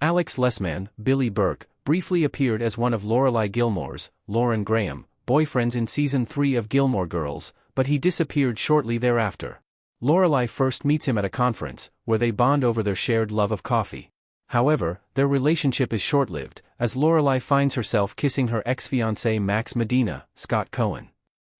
Alex Lessman, Billy Burke, briefly appeared as one of Lorelai Gilmore's, Lauren Graham, boyfriends in Season 3 of Gilmore Girls, but he disappeared shortly thereafter. Lorelai first meets him at a conference, where they bond over their shared love of coffee. However, their relationship is short-lived, as Lorelai finds herself kissing her ex-fiancé Max Medina, Scott Cohen.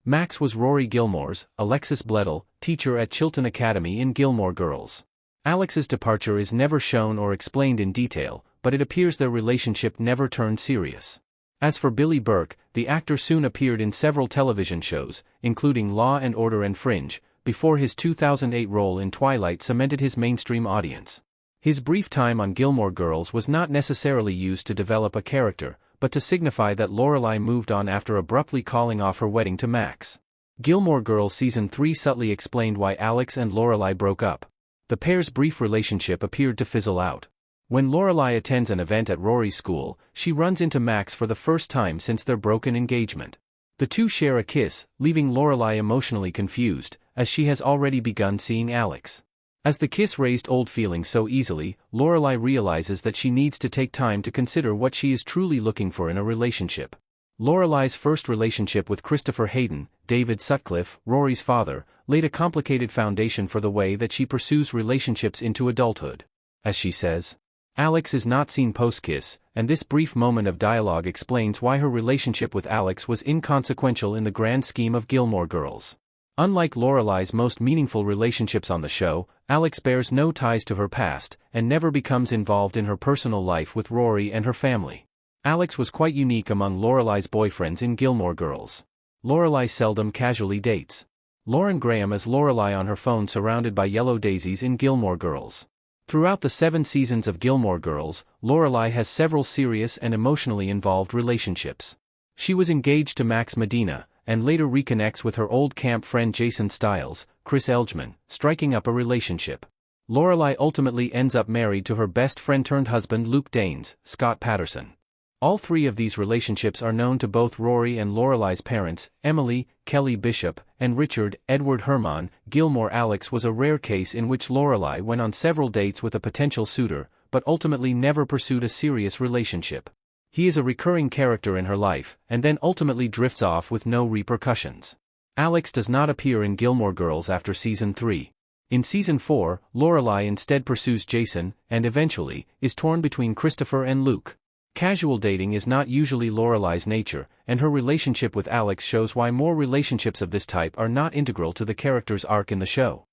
Max was Rory Gilmore's, Alexis Bledel, teacher at Chilton Academy in Gilmore Girls. Alex's departure is never shown or explained in detail, but it appears their relationship never turned serious. As for Billy Burke, the actor soon appeared in several television shows, including Law and Order and Fringe, before his 2008 role in Twilight cemented his mainstream audience. His brief time on Gilmore Girls was not necessarily used to develop a character, but to signify that Lorelai moved on after abruptly calling off her wedding to Max. Gilmore Girls Season 3 subtly explained why Alex and Lorelai broke up. The pair's brief relationship appeared to fizzle out. When Lorelai attends an event at Rory's school, she runs into Max for the first time since their broken engagement. The two share a kiss, leaving Lorelai emotionally confused, as she has already begun seeing Alex. As the kiss raised old feelings so easily, Lorelai realizes that she needs to take time to consider what she is truly looking for in a relationship. Lorelai's first relationship with Christopher Hayden, David Sutcliffe, Rory's father, laid a complicated foundation for the way that she pursues relationships into adulthood. As she says, Alex is not seen post-kiss, and this brief moment of dialogue explains why her relationship with Alex was inconsequential in the grand scheme of Gilmore Girls. Unlike Lorelai's most meaningful relationships on the show, Alex bears no ties to her past, and never becomes involved in her personal life with Rory and her family. Alex was quite unique among Lorelai's boyfriends in Gilmore Girls. Lorelai seldom casually dates. Lauren Graham as Lorelai on her phone surrounded by yellow daisies in Gilmore Girls. Throughout the 7 seasons of Gilmore Girls, Lorelai has several serious and emotionally involved relationships. She was engaged to Max Medina, and later reconnects with her old camp friend Jason Stiles, Chris Elgman, striking up a relationship. Lorelai ultimately ends up married to her best friend-turned-husband Luke Danes, Scott Patterson. All 3 of these relationships are known to both Rory and Lorelai's parents, Emily, Kelly Bishop, and Richard, Edward Herman. Gilmore Alex was a rare case in which Lorelai went on several dates with a potential suitor, but ultimately never pursued a serious relationship. He is a recurring character in her life, and then ultimately drifts off with no repercussions. Alex does not appear in Gilmore Girls after Season 3. In Season 4, Lorelai instead pursues Jason, and eventually, is torn between Christopher and Luke. Casual dating is not usually Lorelai's nature, and her relationship with Alex shows why more relationships of this type are not integral to the character's arc in the show.